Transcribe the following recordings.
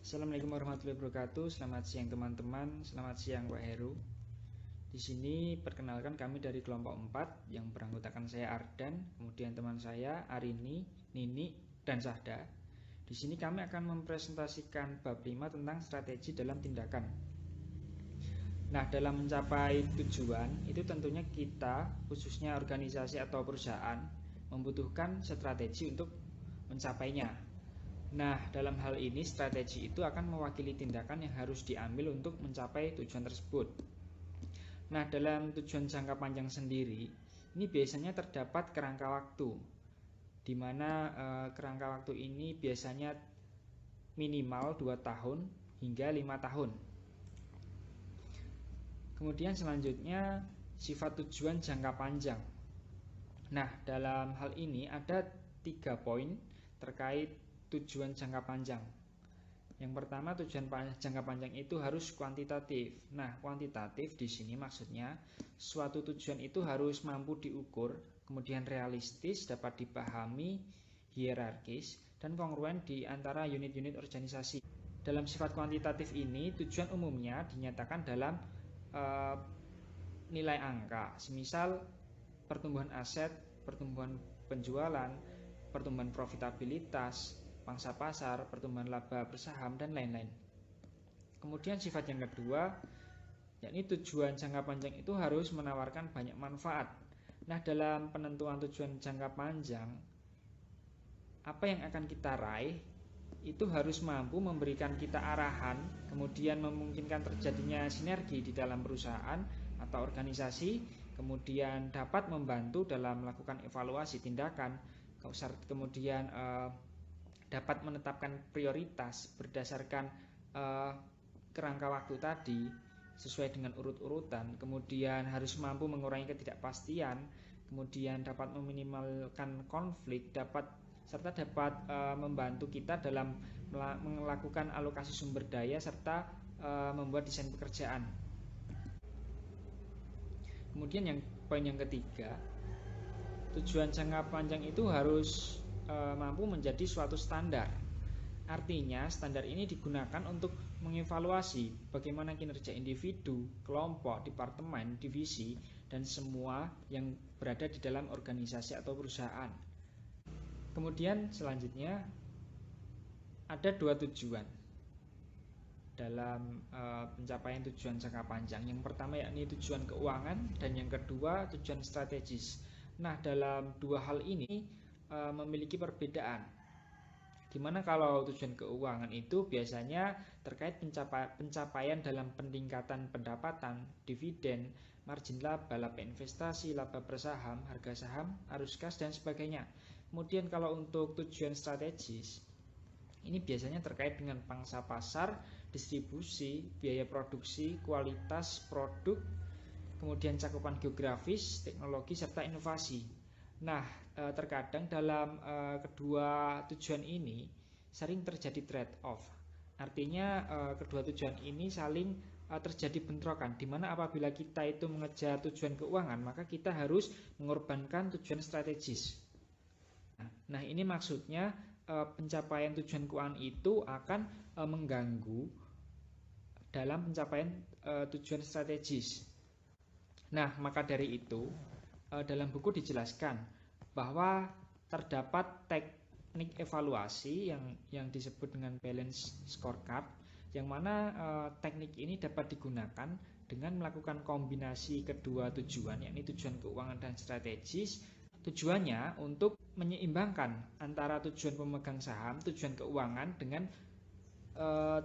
Assalamualaikum warahmatullahi wabarakatuh. Selamat siang teman-teman. Selamat siang Pak Heru. Di sini perkenalkan kami dari kelompok 4 yang beranggotakan saya Ardan, kemudian teman saya Arini, Nini, dan Sahda. Di sini kami akan mempresentasikan bab 5 tentang strategi dalam tindakan. Nah, dalam mencapai tujuan itu tentunya kita, khususnya organisasi atau perusahaan, membutuhkan strategi untuk mencapainya. Nah, dalam hal ini strategi itu akan mewakili tindakan yang harus diambil untuk mencapai tujuan tersebut. Nah, dalam tujuan jangka panjang sendiri, ini biasanya terdapat kerangka waktu, di mana kerangka waktu ini biasanya minimal 2 tahun hingga 5 tahun. Kemudian selanjutnya sifat tujuan jangka panjang. Nah, dalam hal ini ada 3 poin terkait tujuan jangka panjang. Yang pertama, tujuan jangka panjang itu harus kuantitatif. Nah, kuantitatif di sini maksudnya suatu tujuan itu harus mampu diukur, kemudian realistis, dapat dipahami, hierarkis, dan kongruen di antara unit-unit organisasi. Dalam sifat kuantitatif ini, tujuan umumnya dinyatakan dalam nilai angka, semisal pertumbuhan aset, pertumbuhan penjualan, pertumbuhan profitabilitas, pangsa pasar, pertumbuhan laba bersaham, dan lain-lain. Kemudian sifat yang kedua, yakni tujuan jangka panjang itu harus menawarkan banyak manfaat. Nah, dalam penentuan tujuan jangka panjang, apa yang akan kita raih itu harus mampu memberikan kita arahan, kemudian memungkinkan terjadinya sinergi di dalam perusahaan atau organisasi, kemudian dapat membantu dalam melakukan evaluasi tindakan, kemudian dapat menetapkan prioritas berdasarkan kerangka waktu tadi sesuai dengan urut-urutan, kemudian harus mampu mengurangi ketidakpastian, kemudian dapat meminimalkan konflik, serta dapat membantu kita dalam melakukan alokasi sumber daya serta membuat desain pekerjaan. Kemudian poin yang ketiga, tujuan jangka panjang itu harus mampu menjadi suatu standar. Artinya standar ini digunakan untuk mengevaluasi bagaimana kinerja individu, kelompok, departemen, divisi, dan semua yang berada di dalam organisasi atau perusahaan. Kemudian selanjutnya ada 2 tujuan dalam pencapaian tujuan jangka panjang. Yang pertama yakni tujuan keuangan, dan yang kedua tujuan strategis. Nah, dalam 2 hal ini memiliki perbedaan. Dimana kalau tujuan keuangan itu biasanya terkait pencapaian dalam peningkatan pendapatan, dividen, margin laba, laba investasi, laba bersaham, harga saham, arus kas, dan sebagainya. Kemudian kalau untuk tujuan strategis, ini biasanya terkait dengan pangsa pasar, distribusi, biaya produksi, kualitas produk, kemudian cakupan geografis, teknologi, serta inovasi. Nah, terkadang dalam kedua tujuan ini sering terjadi trade-off. Artinya kedua tujuan ini saling terjadi bentrokan, dimana apabila kita itu mengejar tujuan keuangan, maka kita harus mengorbankan tujuan strategis. Nah, ini maksudnya pencapaian tujuan keuangan itu akan mengganggu dalam pencapaian tujuan strategis. Nah, maka dari itu dalam buku dijelaskan bahwa terdapat teknik evaluasi yang disebut dengan balance scorecard, yang mana teknik ini dapat digunakan dengan melakukan kombinasi kedua tujuan, yakni tujuan keuangan dan strategis. Tujuannya untuk menyeimbangkan antara tujuan pemegang saham, tujuan keuangan dengan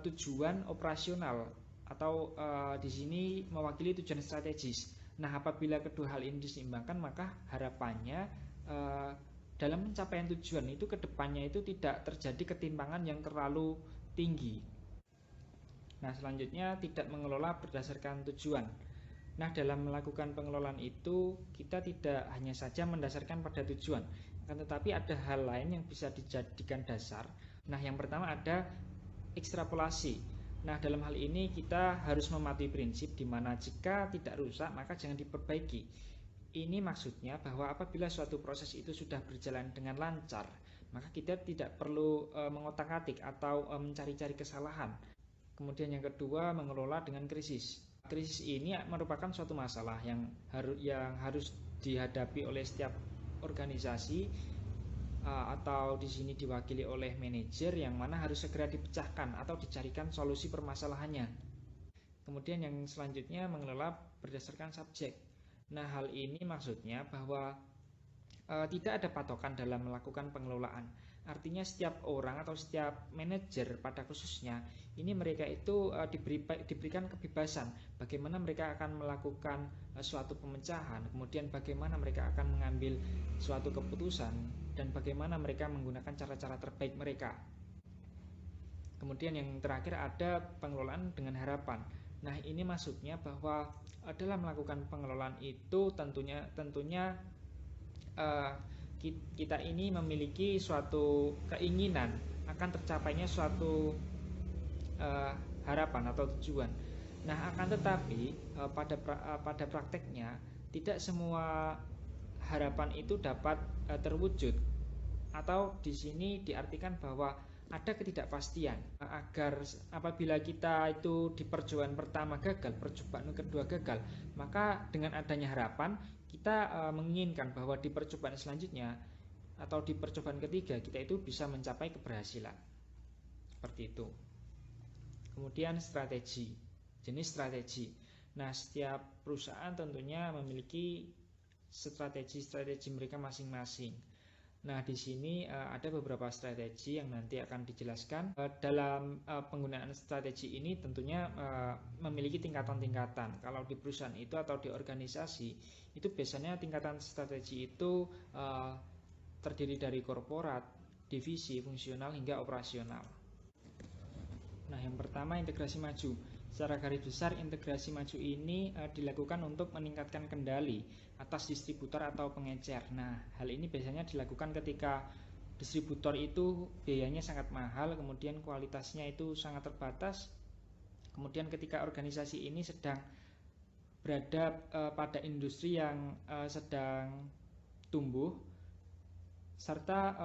tujuan operasional atau di sini mewakili tujuan strategis. Nah, apabila kedua hal ini diseimbangkan, maka harapannya dalam pencapaian tujuan itu kedepannya itu tidak terjadi ketimpangan yang terlalu tinggi. Nah, selanjutnya tidak mengelola berdasarkan tujuan. Nah, dalam melakukan pengelolaan itu kita tidak hanya saja mendasarkan pada tujuan, akan tetapi ada hal lain yang bisa dijadikan dasar. Nah, yang pertama ada ekstrapolasi. Nah, dalam hal ini kita harus mematuhi prinsip di mana jika tidak rusak maka jangan diperbaiki. Ini maksudnya bahwa apabila suatu proses itu sudah berjalan dengan lancar, maka kita tidak perlu mengotak-atik atau mencari-cari kesalahan. Kemudian yang kedua, mengelola dengan krisis. Krisis ini merupakan suatu masalah yang harus dihadapi oleh setiap organisasi atau di sini diwakili oleh manajer, yang mana harus segera dipecahkan atau dicarikan solusi permasalahannya. Kemudian yang selanjutnya, mengelola berdasarkan subjek. Nah, hal ini maksudnya bahwa tidak ada patokan dalam melakukan pengelolaan. Artinya setiap orang atau setiap manajer pada khususnya ini mereka itu diberikan kebebasan bagaimana mereka akan melakukan suatu pemecahan, kemudian bagaimana mereka akan mengambil suatu keputusan, dan bagaimana mereka menggunakan cara-cara terbaik mereka. Kemudian yang terakhir ada pengelolaan dengan harapan. Nah, ini maksudnya bahwa dalam melakukan pengelolaan itu tentunya kita ini memiliki suatu keinginan akan tercapainya suatu harapan atau tujuan. Nah, akan tetapi pada prakteknya tidak semua harapan itu dapat terwujud, atau di sini diartikan bahwa ada ketidakpastian agar apabila kita itu di percobaan pertama gagal, percobaan kedua gagal, maka dengan adanya harapan kita menginginkan bahwa di percobaan selanjutnya atau di percobaan ketiga kita itu bisa mencapai keberhasilan. Seperti itu. Kemudian strategi, jenis strategi. Nah, setiap perusahaan tentunya memiliki strategi mereka masing-masing. Nah, di sini ada beberapa strategi yang nanti akan dijelaskan. Dalam penggunaan strategi ini tentunya memiliki tingkatan-tingkatan. Kalau di perusahaan itu atau di organisasi itu biasanya tingkatan strategi itu terdiri dari korporat, divisi, fungsional, hingga operasional. Nah, yang pertama, integrasi maju. Secara garis besar, integrasi maju ini dilakukan untuk meningkatkan kendali atas distributor atau pengecer. Nah, hal ini biasanya dilakukan ketika distributor itu biayanya sangat mahal, kemudian kualitasnya itu sangat terbatas. Kemudian ketika organisasi ini sedang berada pada industri yang sedang tumbuh, serta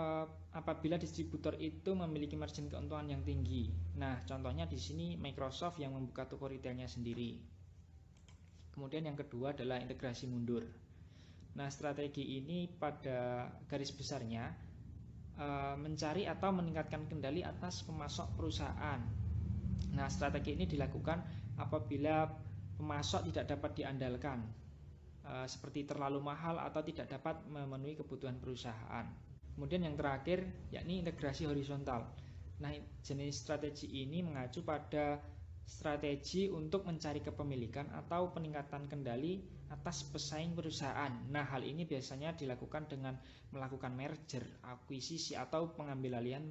apabila distributor itu memiliki margin keuntungan yang tinggi. Nah, contohnya di sini Microsoft yang membuka toko retailnya sendiri. Kemudian yang kedua adalah integrasi mundur. Nah, strategi ini pada garis besarnya mencari atau meningkatkan kendali atas pemasok perusahaan. Nah, strategi ini dilakukan apabila pemasok tidak dapat diandalkan, seperti terlalu mahal atau tidak dapat memenuhi kebutuhan perusahaan. Kemudian yang terakhir yakni integrasi horizontal. Nah, jenis strategi ini mengacu pada strategi untuk mencari kepemilikan atau peningkatan kendali atas pesaing perusahaan. Nah, hal ini biasanya dilakukan dengan melakukan merger, akuisisi, atau pengambil alihan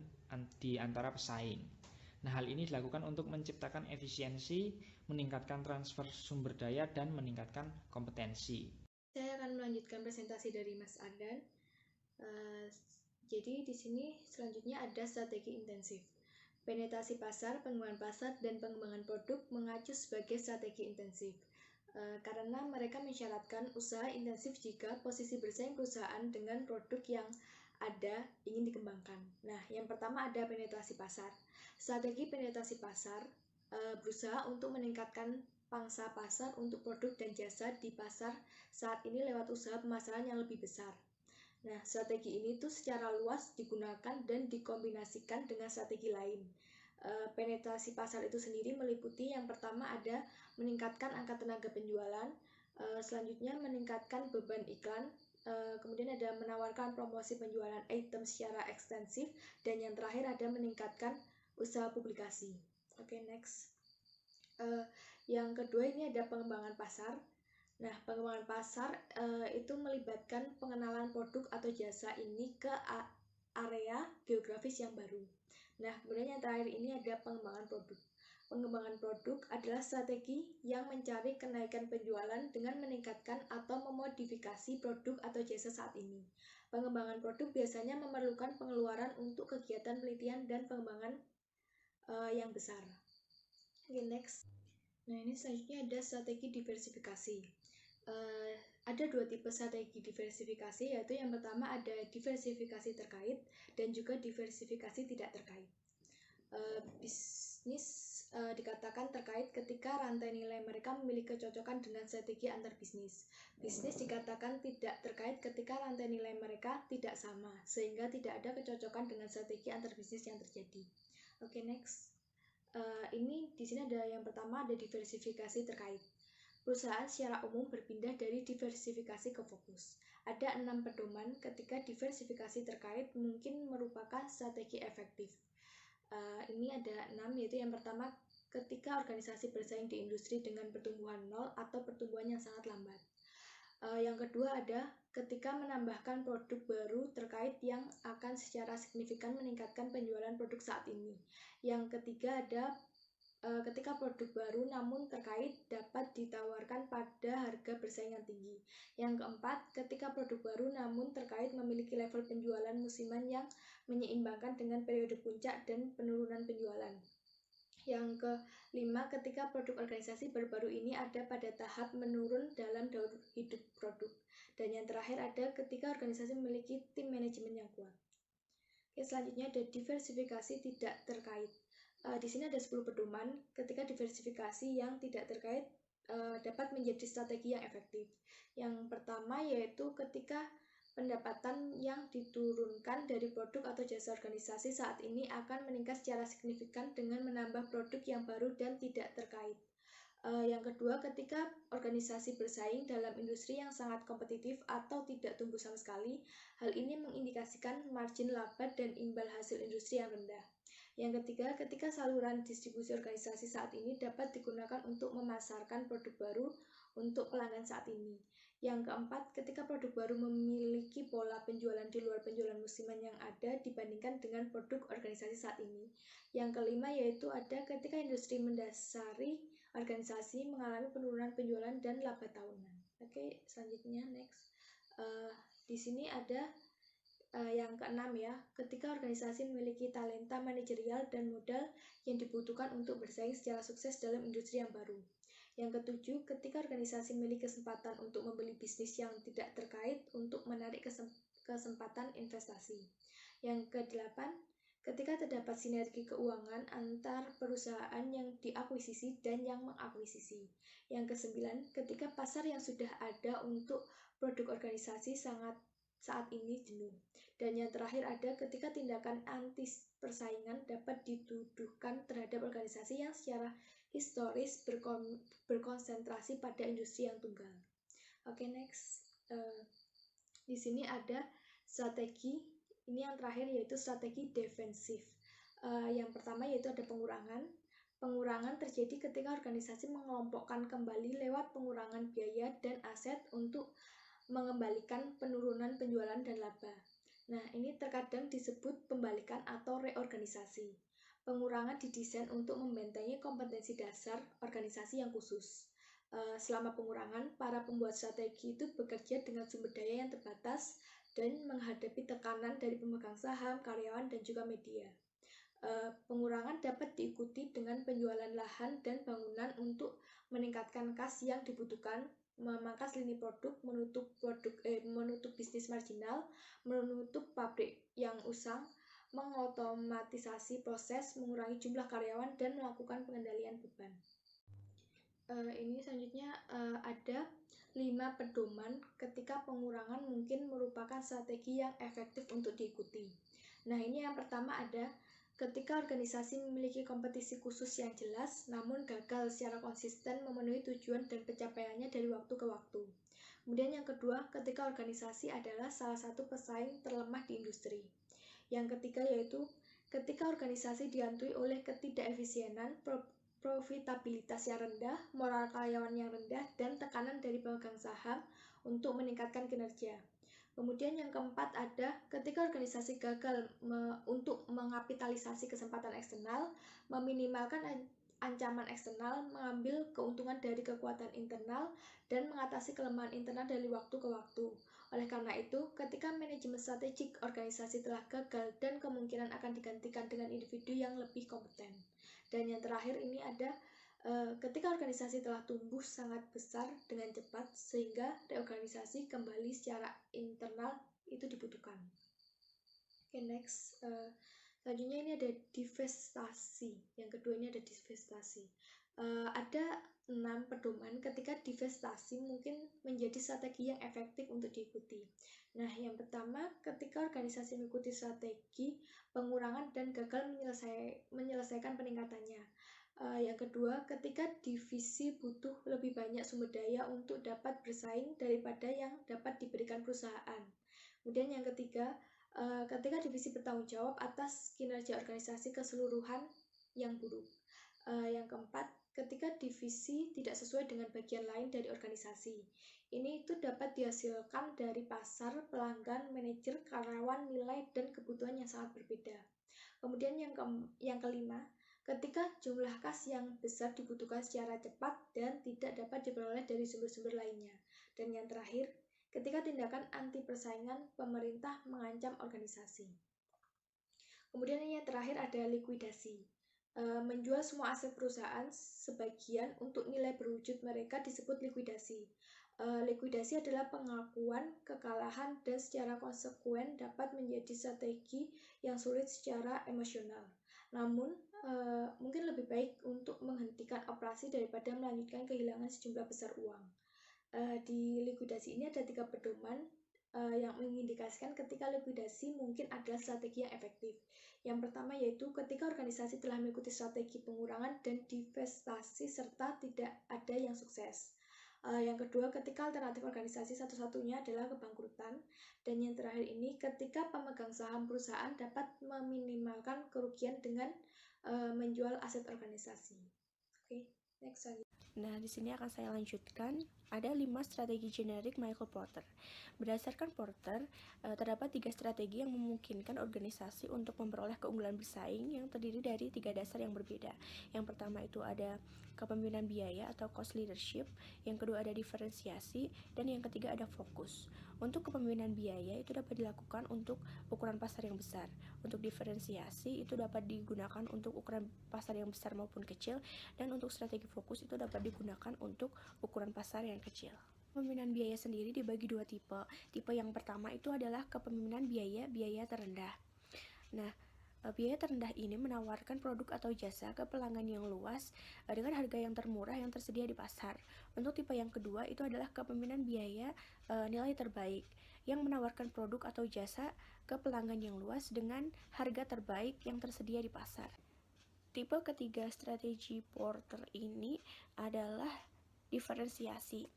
di antara pesaing. Nah, hal ini dilakukan untuk menciptakan efisiensi, meningkatkan transfer sumber daya, dan meningkatkan kompetensi. Saya akan melanjutkan presentasi dari Mas Ardan. Jadi di sini selanjutnya ada strategi intensif. Penetrasi pasar, pengembangan pasar, dan pengembangan produk mengacu sebagai strategi intensif. Karena mereka mensyaratkan usaha intensif jika posisi bersaing perusahaan dengan produk yang ada ingin dikembangkan. Nah, yang pertama ada penetrasi pasar. Strategi penetrasi pasar berusaha untuk meningkatkan pangsa pasar untuk produk dan jasa di pasar saat ini lewat usaha pemasaran yang lebih besar. Nah, strategi ini tuh secara luas digunakan dan dikombinasikan dengan strategi lain. Penetrasi pasar itu sendiri meliputi yang pertama ada meningkatkan angka tenaga penjualan, selanjutnya meningkatkan beban iklan, kemudian ada menawarkan promosi penjualan item secara ekstensif, dan yang terakhir ada meningkatkan usaha publikasi. Oke, next. Yang kedua ini ada pengembangan pasar. Nah, pengembangan pasar itu melibatkan pengenalan produk atau jasa ini ke area geografis yang baru. Nah, kemudian yang terakhir ini ada pengembangan produk. Pengembangan produk adalah strategi yang mencari kenaikan penjualan dengan meningkatkan atau memodifikasi produk atau jasa saat ini. Pengembangan produk biasanya memerlukan pengeluaran untuk kegiatan penelitian dan pengembangan yang besar. Oke, next. Nah, ini selanjutnya ada strategi diversifikasi. Ada dua tipe strategi diversifikasi, yaitu yang pertama ada diversifikasi terkait dan juga diversifikasi tidak terkait. Bisnis dikatakan terkait ketika rantai nilai mereka memiliki kecocokan dengan strategi antar bisnis. Bisnis dikatakan tidak terkait ketika rantai nilai mereka tidak sama, sehingga tidak ada kecocokan dengan strategi antar bisnis yang terjadi. Oke, next. Ini di sini ada yang pertama ada diversifikasi terkait. Perusahaan secara umum berpindah dari diversifikasi ke fokus. Ada 6 pedoman ketika diversifikasi terkait mungkin merupakan strategi efektif. Ini ada 6, yaitu yang pertama ketika organisasi bersaing di industri dengan pertumbuhan nol atau pertumbuhan yang sangat lambat. Yang kedua ada ketika menambahkan produk baru terkait yang akan secara signifikan meningkatkan penjualan produk saat ini. Yang ketiga ada ketika produk baru namun terkait dapat ditawarkan pada harga bersaing yang tinggi. Yang keempat, ketika produk baru namun terkait memiliki level penjualan musiman yang menyeimbangkan dengan periode puncak dan penurunan penjualan. Yang kelima, ketika produk organisasi baru-baru ini ada pada tahap menurun dalam daur hidup produk. Dan yang terakhir ada ketika organisasi memiliki tim manajemen yang kuat. Oke, selanjutnya ada diversifikasi tidak terkait. Di sini ada 10 pedoman ketika diversifikasi yang tidak terkait dapat menjadi strategi yang efektif. Yang pertama yaitu ketika pendapatan yang diturunkan dari produk atau jasa organisasi saat ini akan meningkat secara signifikan dengan menambah produk yang baru dan tidak terkait. Yang kedua, ketika organisasi bersaing dalam industri yang sangat kompetitif atau tidak tumbuh sama sekali, hal ini mengindikasikan margin laba dan imbal hasil industri yang rendah. Yang ketiga, ketika saluran distribusi organisasi saat ini dapat digunakan untuk memasarkan produk baru untuk pelanggan saat ini. Yang keempat, ketika produk baru memiliki pola penjualan di luar penjualan musiman yang ada dibandingkan dengan produk organisasi saat ini. Yang kelima yaitu ada ketika industri mendasari organisasi mengalami penurunan penjualan dan laba tahunan. Oke, selanjutnya next. Di sini ada yang keenam ya, ketika organisasi memiliki talenta manajerial dan modal yang dibutuhkan untuk bersaing secara sukses dalam industri yang baru. Yang ketujuh, ketika organisasi memiliki kesempatan untuk membeli bisnis yang tidak terkait untuk menarik kesempatan investasi. Yang kedelapan, ketika terdapat sinergi keuangan antar perusahaan yang diakuisisi dan yang mengakuisisi. Yang kesembilan, ketika pasar yang sudah ada untuk produk organisasi saat ini jenuh. Dan yang terakhir ada ketika tindakan anti persaingan dapat dituduhkan terhadap organisasi yang secara historis berkonsentrasi pada industri yang tunggal. Oke, next. Di sini ada strategi. Ini yang terakhir yaitu strategi defensif. Yang pertama yaitu ada pengurangan. Pengurangan terjadi ketika organisasi mengelompokkan kembali lewat pengurangan biaya dan aset untuk mengembalikan penurunan penjualan dan laba. Nah, ini terkadang disebut pembalikan atau reorganisasi. Pengurangan didesain untuk membentengi kompetensi dasar organisasi yang khusus. Selama pengurangan, para pembuat strategi itu bekerja dengan sumber daya yang terbatas dan menghadapi tekanan dari pemegang saham, karyawan, dan juga media. Pengurangan dapat diikuti dengan penjualan lahan dan bangunan untuk meningkatkan kas yang dibutuhkan, memangkas lini produk, menutup bisnis marginal, menutup pabrik yang usang, mengotomatisasi proses, mengurangi jumlah karyawan, dan melakukan pengendalian beban. Ini selanjutnya ada 5 pedoman ketika pengurangan mungkin merupakan strategi yang efektif untuk diikuti. Nah, ini yang pertama ada ketika organisasi memiliki kompetisi khusus yang jelas, namun gagal secara konsisten memenuhi tujuan dan pencapaiannya dari waktu ke waktu. Kemudian yang kedua, ketika organisasi adalah salah satu pesaing terlemah di industri. Yang ketiga yaitu ketika organisasi dihantui oleh ketidakefisienan, profitabilitas yang rendah, moral karyawan yang rendah, dan tekanan dari pemegang saham untuk meningkatkan kinerja. Kemudian yang keempat ada ketika organisasi gagal untuk mengapitalisasi kesempatan eksternal, meminimalkan ancaman eksternal, mengambil keuntungan dari kekuatan internal, dan mengatasi kelemahan internal dari waktu ke waktu. Oleh karena itu, ketika manajemen strategik organisasi telah gagal dan kemungkinan akan digantikan dengan individu yang lebih kompeten. Dan yang terakhir ini ada Ketika organisasi telah tumbuh sangat besar dengan cepat, sehingga reorganisasi kembali secara internal itu dibutuhkan. Oke, next. Selanjutnya ini ada divestasi. Yang kedua ini ada divestasi. Ada 6 pedoman ketika divestasi mungkin menjadi strategi yang efektif untuk diikuti. Nah, yang pertama, ketika organisasi mengikuti strategi pengurangan dan gagal menyelesaikan peningkatannya. Yang kedua, ketika divisi butuh lebih banyak sumber daya untuk dapat bersaing daripada yang dapat diberikan perusahaan. Kemudian yang ketiga, ketika divisi bertanggung jawab atas kinerja organisasi keseluruhan yang buruk. Yang keempat, ketika divisi tidak sesuai dengan bagian lain dari organisasi. Ini itu dapat dihasilkan dari pasar, pelanggan, manajer, karyawan, nilai, dan kebutuhan yang sangat berbeda. Kemudian yang kelima, ketika jumlah kas yang besar dibutuhkan secara cepat dan tidak dapat diperoleh dari sumber-sumber lainnya. Dan yang terakhir, ketika tindakan anti persaingan pemerintah mengancam organisasi. Kemudian yang terakhir ada likuidasi. Menjual semua aset perusahaan sebagian untuk nilai berwujud mereka disebut likuidasi. Likuidasi adalah pengakuan kekalahan dan secara konsekuen dapat menjadi strategi yang sulit secara emosional. Namun, mungkin lebih baik untuk menghentikan operasi daripada melanjutkan kehilangan sejumlah besar uang. Di likuidasi ini ada 3 pedoman yang mengindikasikan ketika likuidasi mungkin adalah strategi yang efektif. Yang pertama yaitu ketika organisasi telah mengikuti strategi pengurangan dan divestasi serta tidak ada yang sukses. Yang kedua, ketika alternatif organisasi satu-satunya adalah kebangkrutan. Dan yang terakhir ini, ketika pemegang saham perusahaan dapat meminimalkan kerugian dengan menjual aset organisasi. Oke, next slide. Nah, di sini akan saya lanjutkan. Ada 5 strategi generik Michael Porter. Berdasarkan Porter, terdapat 3 strategi yang memungkinkan organisasi untuk memperoleh keunggulan bersaing yang terdiri dari 3 dasar yang berbeda. Yang pertama itu ada kepemimpinan biaya atau cost leadership, yang kedua ada diferensiasi, dan yang ketiga ada fokus. Untuk kepemimpinan biaya itu dapat dilakukan untuk ukuran pasar yang besar. Untuk diferensiasi itu dapat digunakan untuk ukuran pasar yang besar maupun kecil, dan untuk strategi fokus itu dapat digunakan untuk ukuran pasar yang kecil. Kepemimpinan biaya sendiri dibagi 2 tipe. Tipe yang pertama itu adalah kepemimpinan biaya terendah. Nah, biaya terendah ini menawarkan produk atau jasa ke pelanggan yang luas dengan harga yang termurah yang tersedia di pasar. Untuk tipe yang kedua itu adalah kepemimpinan biaya nilai terbaik yang menawarkan produk atau jasa ke pelanggan yang luas dengan harga terbaik yang tersedia di pasar. Tipe ketiga strategi Porter ini adalah diferensiasi.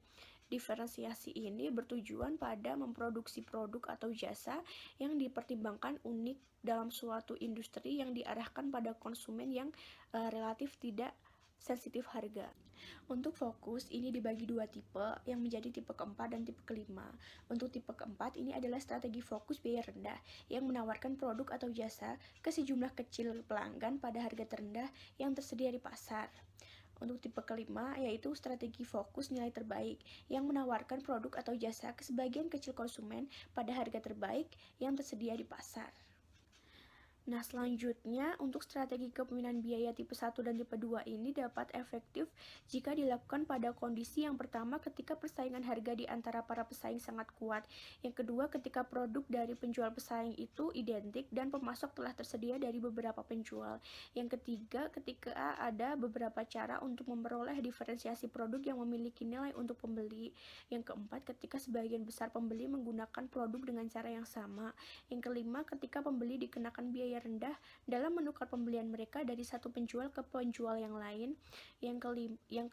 Diferensiasi ini bertujuan pada memproduksi produk atau jasa yang dipertimbangkan unik dalam suatu industri yang diarahkan pada konsumen yang relatif tidak sensitif harga. Untuk fokus ini dibagi 2 tipe yang menjadi tipe keempat dan tipe kelima. Untuk tipe keempat ini adalah strategi fokus biaya rendah yang menawarkan produk atau jasa ke sejumlah kecil pelanggan pada harga terendah yang tersedia di pasar. Untuk tipe kelima yaitu strategi fokus nilai terbaik yang menawarkan produk atau jasa ke sebagian kecil konsumen pada harga terbaik yang tersedia di pasar. Nah, selanjutnya untuk strategi kepemimpinan biaya tipe 1 dan tipe 2 ini dapat efektif jika dilakukan pada kondisi yang pertama ketika persaingan harga di antara para pesaing sangat kuat. Yang kedua, ketika produk dari penjual pesaing itu identik dan pemasok telah tersedia dari beberapa penjual. Yang ketiga, ketika ada beberapa cara untuk memperoleh diferensiasi produk yang memiliki nilai untuk pembeli. Yang keempat, ketika sebagian besar pembeli menggunakan produk dengan cara yang sama. Yang kelima, ketika pembeli dikenakan biaya rendah dalam menukar pembelian mereka dari satu penjual ke penjual yang lain. Yang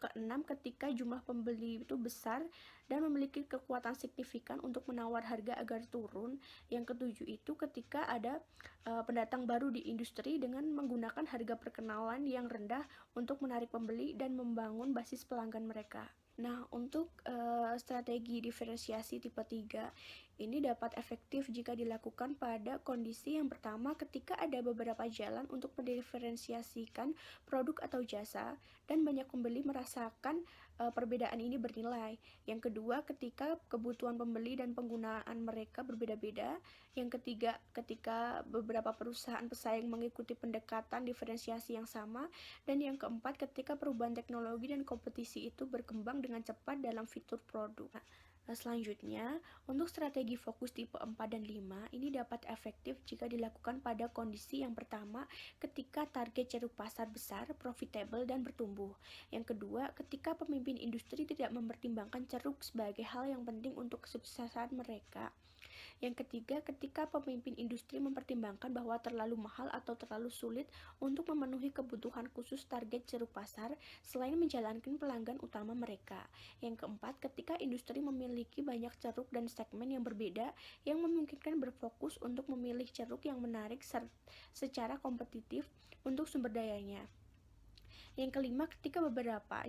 keenam, ketika jumlah pembeli itu besar dan memiliki kekuatan signifikan untuk menawar harga agar turun. Yang ketujuh itu ketika ada pendatang baru di industri dengan menggunakan harga perkenalan yang rendah untuk menarik pembeli dan membangun basis pelanggan mereka. Nah, untuk strategi diferensiasi tipe 3 Ini dapat efektif jika dilakukan pada kondisi yang pertama ketika ada beberapa jalan untuk mendiferensiasikan produk atau jasa dan banyak pembeli merasakan perbedaan ini bernilai. Yang kedua, ketika kebutuhan pembeli dan penggunaan mereka berbeda-beda. Yang ketiga, ketika beberapa perusahaan pesaing mengikuti pendekatan diferensiasi yang sama. Dan yang keempat, ketika perubahan teknologi dan kompetisi itu berkembang dengan cepat dalam fitur produk. Selanjutnya, untuk strategi fokus tipe 4 dan 5, ini dapat efektif jika dilakukan pada kondisi yang pertama ketika target ceruk pasar besar, profitable, dan bertumbuh. Yang kedua, ketika pemimpin industri tidak mempertimbangkan ceruk sebagai hal yang penting untuk kesuksesan mereka. Yang ketiga, ketika pemimpin industri mempertimbangkan bahwa terlalu mahal atau terlalu sulit untuk memenuhi kebutuhan khusus target ceruk pasar selain menjalankan pelanggan utama mereka. Yang keempat, ketika industri memiliki banyak ceruk dan segmen yang berbeda yang memungkinkan berfokus untuk memilih ceruk yang menarik secara kompetitif untuk sumber dayanya. Yang kelima, ketika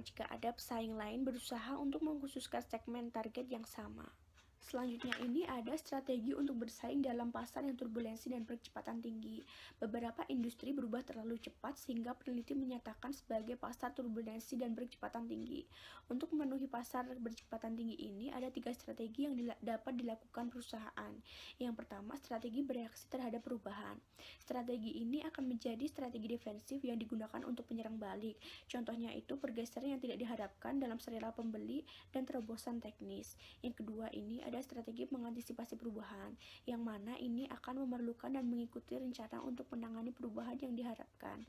jika ada pesaing lain berusaha untuk mengkhususkan segmen target yang sama. Selanjutnya ini ada strategi untuk bersaing dalam pasar yang turbulensi dan berkecepatan tinggi. Beberapa industri berubah terlalu cepat sehingga peneliti menyatakan sebagai pasar turbulensi dan berkecepatan tinggi. Untuk memenuhi pasar berkecepatan tinggi ini ada 3 strategi yang dapat dilakukan perusahaan. Yang pertama, strategi bereaksi terhadap perubahan. Strategi ini akan menjadi strategi defensif yang digunakan untuk menyerang balik. Contohnya itu pergeseran yang tidak diharapkan dalam selera pembeli dan terobosan teknis. Yang kedua ini ada strategi mengantisipasi perubahan, yang mana ini akan memerlukan dan mengikuti rencana untuk menangani perubahan yang diharapkan.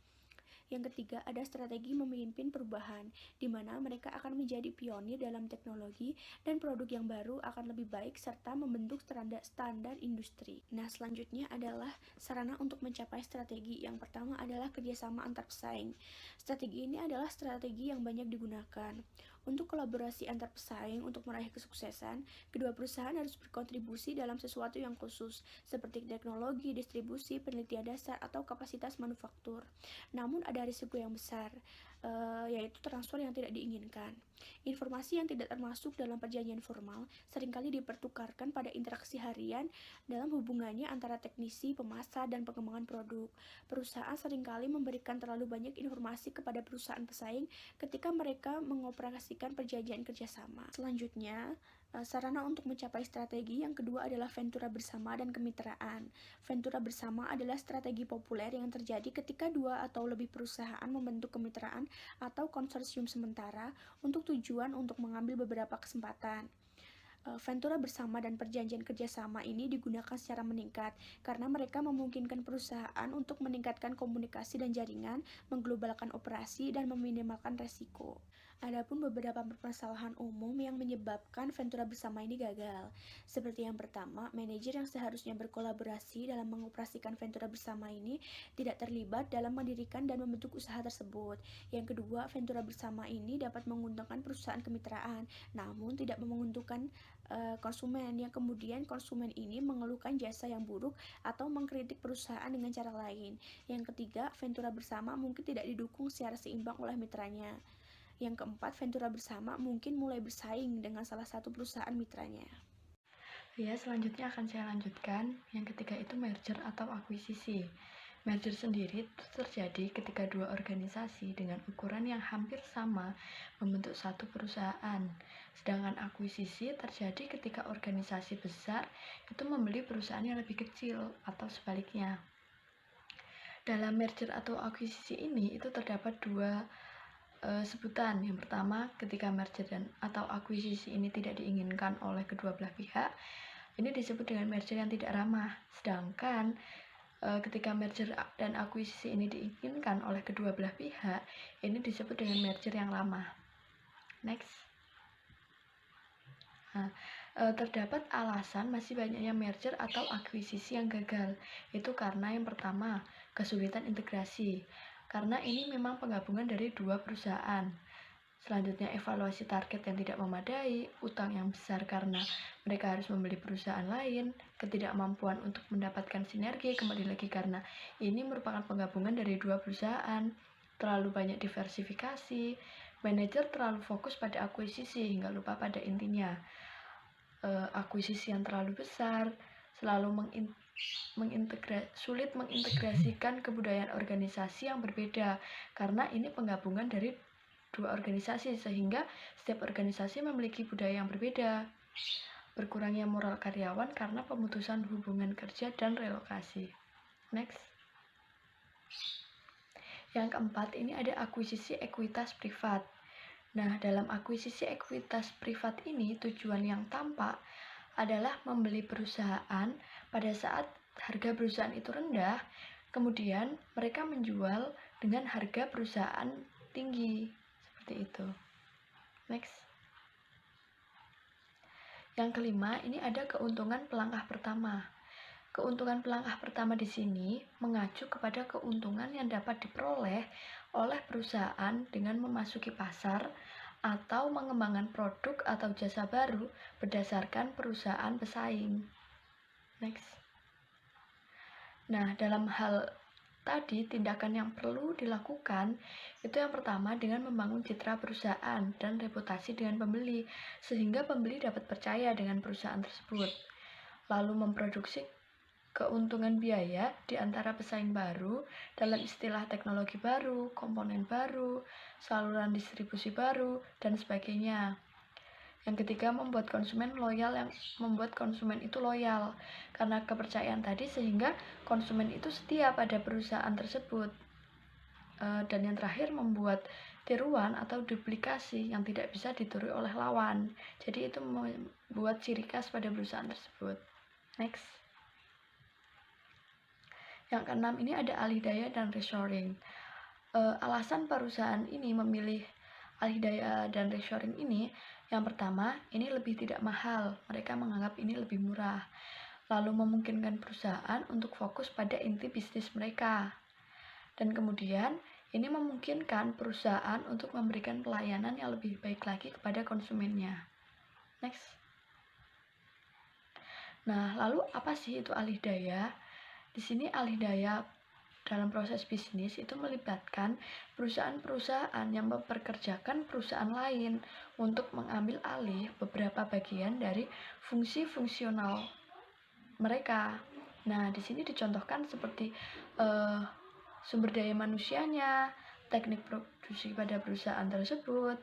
Yang ketiga, ada strategi memimpin perubahan, di mana mereka akan menjadi pionir dalam teknologi dan produk yang baru akan lebih baik serta membentuk standar industri. Nah, selanjutnya adalah sarana untuk mencapai strategi. Yang pertama adalah kerjasama antar pesaing. Strategi ini adalah strategi yang banyak digunakan. Untuk kolaborasi antar pesaing untuk meraih kesuksesan, kedua perusahaan harus berkontribusi dalam sesuatu yang khusus, seperti teknologi, distribusi, penelitian dasar, atau kapasitas manufaktur. Namun ada risiko yang besar, yaitu transfer yang tidak diinginkan. Informasi yang tidak termasuk dalam perjanjian formal seringkali dipertukarkan pada interaksi harian dalam hubungannya antara teknisi, pemasar, dan pengembangan produk. Perusahaan seringkali memberikan terlalu banyak informasi kepada perusahaan pesaing ketika mereka mengoperasikan perjanjian kerjasama. Selanjutnya, sarana untuk mencapai strategi yang kedua adalah ventura bersama dan kemitraan. Ventura bersama adalah strategi populer yang terjadi ketika 2 atau lebih perusahaan membentuk kemitraan atau konsorsium sementara untuk tujuan untuk mengambil beberapa kesempatan. Ventura bersama dan perjanjian kerjasama ini digunakan secara meningkat karena mereka memungkinkan perusahaan untuk meningkatkan komunikasi dan jaringan, mengglobalkan operasi, dan meminimalkan resiko. Adapun beberapa permasalahan umum yang menyebabkan ventura bersama ini gagal. Seperti yang pertama, manajer yang seharusnya berkolaborasi dalam mengoperasikan ventura bersama ini tidak terlibat dalam mendirikan dan membentuk usaha tersebut. Yang kedua, ventura bersama ini dapat menguntungkan perusahaan kemitraan, namun tidak menguntungkan konsumen, yang kemudian konsumen ini mengeluhkan jasa yang buruk atau mengkritik perusahaan dengan cara lain. Yang ketiga, ventura bersama mungkin tidak didukung secara seimbang oleh mitranya. Yang keempat, ventura bersama mungkin mulai bersaing dengan salah satu perusahaan mitranya. Ya, selanjutnya akan saya lanjutkan. Yang ketiga itu merger atau akuisisi. Merger sendiri terjadi ketika 2 organisasi dengan ukuran yang hampir sama membentuk satu perusahaan. Sedangkan akuisisi terjadi ketika organisasi besar itu membeli perusahaan yang lebih kecil atau sebaliknya. Dalam merger atau akuisisi ini itu terdapat 2 sebutan. Yang pertama, ketika merger atau akuisisi ini tidak diinginkan oleh kedua belah pihak, ini disebut dengan merger yang tidak ramah. Sedangkan ketika merger dan akuisisi ini diinginkan oleh kedua belah pihak, ini disebut dengan merger yang ramah. Next. Terdapat alasan masih banyaknya merger atau akuisisi yang gagal. Itu karena yang pertama, kesulitan integrasi. Karena ini memang penggabungan dari 2 perusahaan. Selanjutnya, evaluasi target yang tidak memadai, utang yang besar karena mereka harus membeli perusahaan lain, ketidakmampuan untuk mendapatkan sinergi, kembali lagi karena ini merupakan penggabungan dari 2 perusahaan, terlalu banyak diversifikasi, manajer terlalu fokus pada akuisisi hingga lupa pada intinya. akuisisi yang terlalu besar, selalu sulit mengintegrasikan kebudayaan organisasi yang berbeda, karena ini penggabungan dari dua organisasi sehingga setiap organisasi memiliki budaya yang berbeda. Berkurangnya moral karyawan karena pemutusan hubungan kerja dan relokasi. Next. Yang keempat, ini ada akuisisi ekuitas privat. Nah, dalam akuisisi ekuitas privat ini tujuan yang tampak adalah membeli perusahaan pada saat harga perusahaan itu rendah, kemudian mereka menjual dengan harga perusahaan tinggi, seperti itu. Next. Yang kelima, ini ada keuntungan pelangkah pertama. Keuntungan pelangkah pertama di sini mengacu kepada keuntungan yang dapat diperoleh oleh perusahaan dengan memasuki pasar atau mengembangkan produk atau jasa baru berdasarkan perusahaan pesaing. Next. Nah, dalam hal tadi, tindakan yang perlu dilakukan itu yang pertama dengan membangun citra perusahaan dan reputasi dengan pembeli, sehingga pembeli dapat percaya dengan perusahaan tersebut. Lalu memproduksi keuntungan biaya di antara pesaing baru dalam istilah teknologi baru, komponen baru, saluran distribusi baru, dan sebagainya. Yang ketiga, membuat konsumen itu loyal karena kepercayaan tadi, sehingga konsumen itu setia pada perusahaan tersebut. Dan yang terakhir, membuat tiruan atau duplikasi yang tidak bisa ditiru oleh lawan. Jadi itu membuat ciri khas pada perusahaan tersebut. Next. Yang keenam, ini ada alih daya dan reshoring. Alasan perusahaan ini memilih alih daya dan reshoring ini, yang pertama, ini lebih tidak mahal. Mereka menganggap ini lebih murah. Lalu memungkinkan perusahaan untuk fokus pada inti bisnis mereka. Dan kemudian, ini memungkinkan perusahaan untuk memberikan pelayanan yang lebih baik lagi kepada konsumennya. Next. Nah, lalu apa sih itu alih daya? Di sini alih daya dalam proses bisnis itu melibatkan perusahaan-perusahaan yang mempekerjakan perusahaan lain untuk mengambil alih beberapa bagian dari fungsi fungsional mereka. Nah, di sini dicontohkan seperti sumber daya manusianya, teknik produksi pada perusahaan tersebut,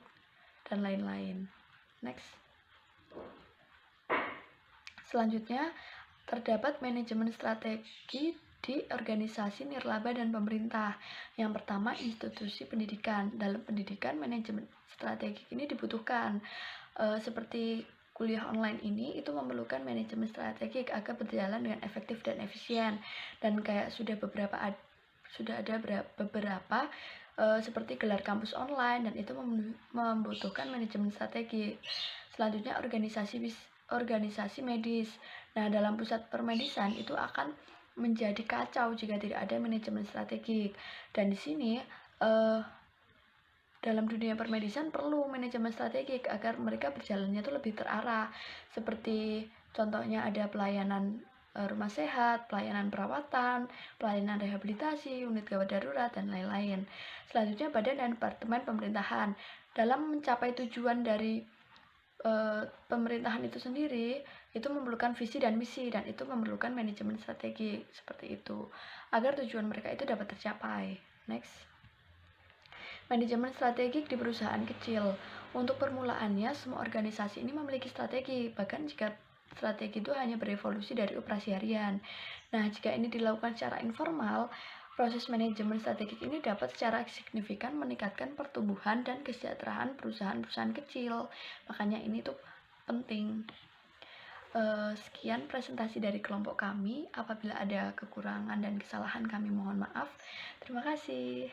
dan lain-lain. Next. Selanjutnya, terdapat manajemen strategi di organisasi nirlaba dan pemerintah. Yang pertama, institusi pendidikan. Dalam pendidikan, manajemen strategi ini dibutuhkan. Seperti kuliah online ini, itu memerlukan manajemen strategik agar berjalan dengan efektif dan efisien. Dan kayak sudah ada beberapa seperti gelar kampus online, dan itu membutuhkan manajemen strategi. Selanjutnya, organisasi medis. Nah, dalam pusat permedisan itu akan menjadi kacau jika tidak ada manajemen strategik. Dan di sini dalam dunia permedisan perlu manajemen strategik agar mereka berjalannya itu lebih terarah. Seperti contohnya ada pelayanan rumah sehat, pelayanan perawatan, pelayanan rehabilitasi, unit gawat darurat, dan lain-lain. Selanjutnya, badan dan departemen pemerintahan. Dalam mencapai tujuan dari pemerintahan itu sendiri, itu memerlukan visi dan misi, dan itu memerlukan manajemen strategi seperti itu agar tujuan mereka itu dapat tercapai. Next. Manajemen strategik di perusahaan kecil. Untuk permulaannya, semua organisasi ini memiliki strategi, bahkan jika strategi itu hanya berevolusi dari operasi harian. Nah, jika ini dilakukan secara informal, proses manajemen strategik ini dapat secara signifikan meningkatkan pertumbuhan dan kesejahteraan perusahaan-perusahaan kecil. Makanya ini tuh penting. Sekian presentasi dari kelompok kami. Apabila ada kekurangan dan kesalahan, kami mohon maaf. Terima kasih.